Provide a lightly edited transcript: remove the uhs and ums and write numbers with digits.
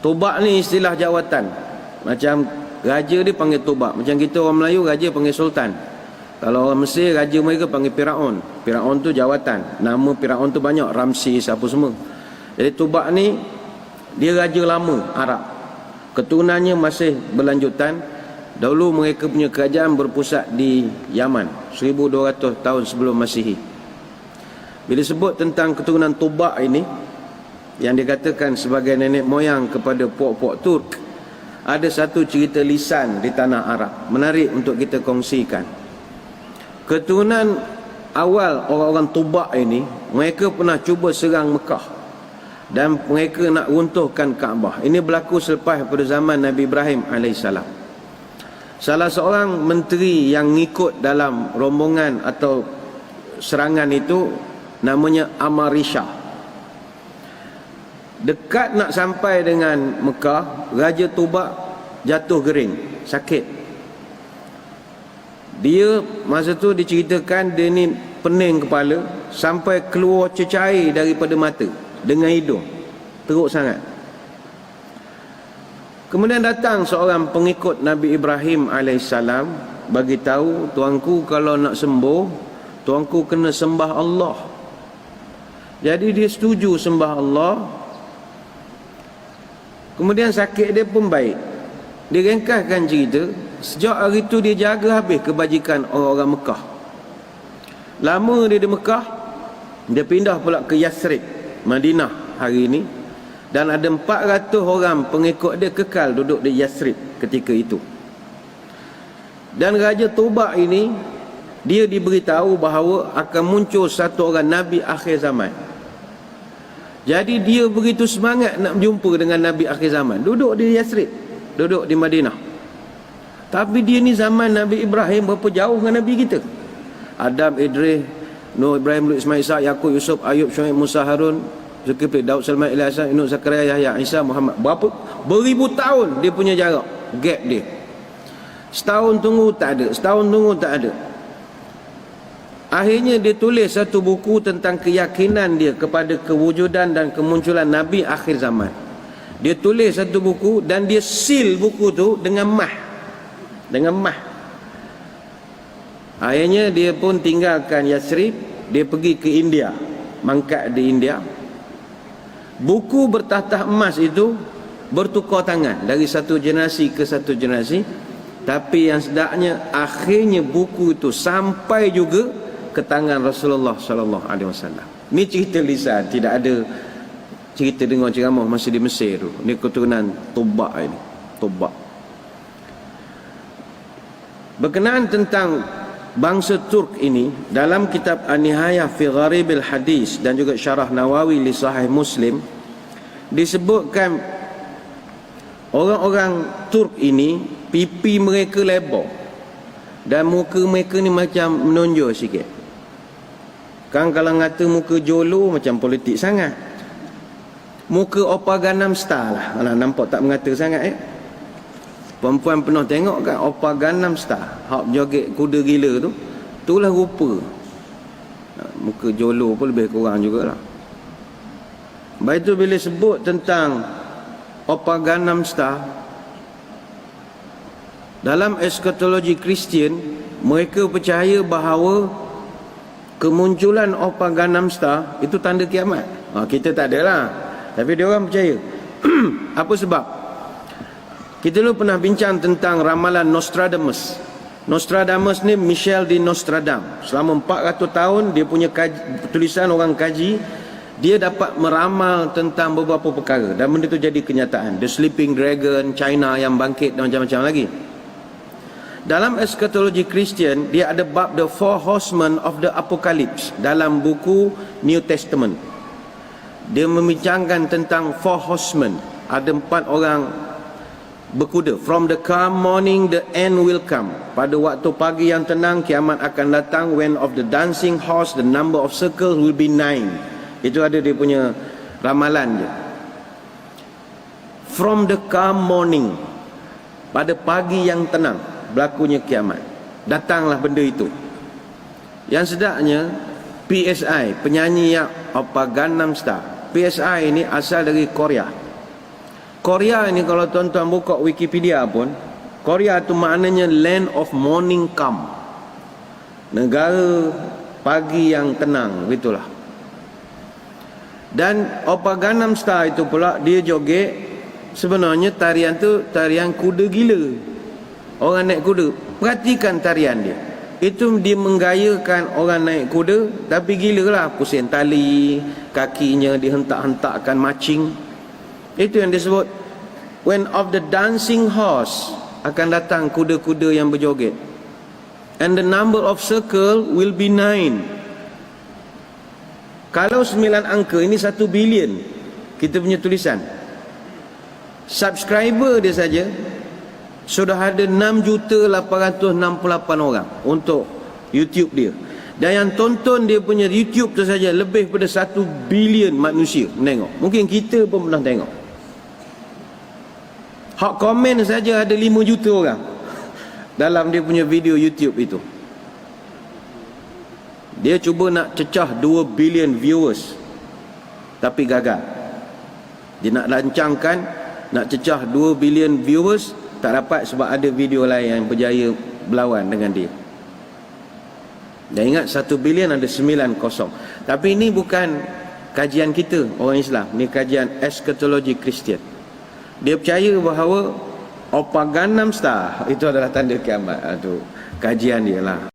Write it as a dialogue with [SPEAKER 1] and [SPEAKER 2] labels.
[SPEAKER 1] Tobak ni istilah jawatan. Macam raja dia panggil tobak. Macam kita orang Melayu, raja panggil sultan. Kalau orang Mesir, raja mereka panggil Firaun. Firaun tu jawatan. Nama Firaun tu banyak, Ramses apa semua. Jadi tobak ni dia raja lama Arab. Keturunannya masih berlanjutan. Dahulu mereka punya kerajaan berpusat di Yaman 1200 tahun sebelum Masihi. Bila sebut tentang keturunan Tobak ini, yang dikatakan sebagai nenek moyang kepada puak-puak Turk, ada satu cerita lisan di tanah Arab menarik untuk kita kongsikan. Keturunan awal orang-orang Tobak ini, mereka pernah cuba serang Mekah dan mereka nak runtuhkan Kaabah. Ini berlaku selepas pada zaman Nabi Ibrahim AS. Salah seorang menteri yang ngikut dalam rombongan atau serangan itu namanya Amarisha. Dekat nak sampai dengan Mekah, Raja Tobak jatuh gering, sakit. Dia masa tu diceritakan dia ni pening kepala sampai keluar cecair daripada mata dengan hidung. Teruk sangat. Kemudian datang seorang pengikut Nabi Ibrahim AS bagi tahu, tuanku kalau nak sembuh, tuanku kena sembah Allah. Jadi dia setuju sembah Allah. Kemudian sakit dia pun baik. Dia ringkaskan cerita, sejak hari itu dia jaga habis kebajikan orang-orang Mekah. Lama dia di Mekah, dia pindah pula ke Yathrib, Madinah hari ini. Dan ada 400 orang pengikut dia kekal duduk di Yathrib ketika itu. Dan Raja Tobak ini, dia diberitahu bahawa akan muncul satu orang Nabi akhir zaman. Jadi dia begitu semangat nak berjumpa dengan Nabi akhir zaman. Duduk di Yathrib, duduk di Madinah. Tapi dia ni zaman Nabi Ibrahim berapa jauh dengan Nabi kita? Adam, Idris, Nuh, Ibrahim, Lut, Ismail, Ishak, Yaqub, Yusuf, Ayub, Syuaib, Musa, Harun, Zulkifli, Daud, Sulaiman, Ilyas, Nuh, Zakaria, Yahya, Isa, Muhammad. Berapa? Beribu tahun dia punya jarak, gap dia. Setahun tunggu tak ada, setahun tunggu tak ada. Akhirnya dia tulis satu buku tentang keyakinan dia kepada kewujudan dan kemunculan Nabi akhir zaman. Dia tulis satu buku dan dia seal buku tu dengan mah. Dengan mah. Akhirnya dia pun tinggalkan Yathrib, dia pergi ke India, mangkat di India. Buku bertahta emas itu bertukar tangan dari satu generasi ke satu generasi. Tapi yang sedapnya akhirnya buku itu sampai juga ke tangan Rasulullah sallallahu alaihi wasallam. Ni cerita lisan, tidak ada cerita dengar ceramah masa di Mesir tu. Ni keturunan Tobak ini, Tobak. Berkenaan tentang bangsa Turk ini, dalam kitab An-Nihayah fi Gharibil Hadis dan juga Syarah Nawawi li Sahih Muslim disebutkan orang-orang Turk ini pipi mereka lebar dan muka mereka ni macam menonjol sikit. Kan kalau ngata muka Jolo macam politik sangat. Muka Opa Gangnam Style lah. Alah, nampak tak mengata sangat Perempuan pernah tengok kan Opa Gangnam Style, hak joget kuda gila tu. Itulah rupa. Muka Jolo pun lebih kurang jugalah. Baik tu bila sebut tentang Opa Gangnam Style, dalam eskatologi Kristian, mereka percaya bahawa kemunculan Opa Gangnam Style itu tanda kiamat. Kita tak ada lah, tapi dia orang percaya. Apa sebab? Kita dulu pernah bincang tentang ramalan Nostradamus. Nostradamus ni Michel de Nostradam. Selama 400 tahun dia punya tulisan orang kaji, dia dapat meramal tentang beberapa perkara dan benda itu jadi kenyataan. The Sleeping Dragon, China yang bangkit dan macam-macam lagi. Dalam eskatologi Kristian, dia ada bab The Four Horsemen of the Apocalypse dalam buku New Testament. Dia membincangkan tentang Four Horsemen. Ada 4 orang berkuda. From the calm morning the end will come. Pada waktu pagi yang tenang kiamat akan datang. When of the dancing horse the number of circles will be 9. Itu ada dia punya ramalan dia. From the calm morning, pada pagi yang tenang berlakunya kiamat, datanglah benda itu. Yang sedapnya PSI, penyanyi yang Opa Gangnam Style. PSI ini asal dari Korea. Korea ini kalau tuan-tuan buka Wikipedia pun, Korea tu maknanya land of morning calm, negara pagi yang tenang, begitulah. Dan Oppa Gangnam Style itu pula dia joget, sebenarnya tarian tu tarian kuda gila. Orang naik kuda, perhatikan tarian dia. Itu dia menggayakan orang naik kuda, tapi gila lah, pusing tali, kakinya dihentak-hentakkan marching. Itu yang disebut when of the dancing horse, akan datang kuda-kuda yang berjoget. And the number of circle will be 9. Kalau 9 angka, ini 1 bilion kita punya tulisan. Subscriber dia saja sudah ada 6.868 orang untuk YouTube dia. Dan yang tonton dia punya YouTube tu saja lebih pada 1 bilion manusia menengok. Mungkin kita pun pernah tengok. Hak komen saja ada 5 juta orang dalam dia punya video YouTube itu. Dia cuba nak cecah 2 bilion viewers, tapi gagal. Dia nak rancangkan nak cecah 2 bilion viewers, tak dapat sebab ada video lain yang berjaya berlawan dengan dia. Dan ingat 1 bilion ada 9 Tapi ini bukan kajian kita orang Islam, ni kajian eskatologi Kristian. Dia percaya bahawa Oppa Gangnam Style itu adalah tanda kiamat. Itu kajian dia lah.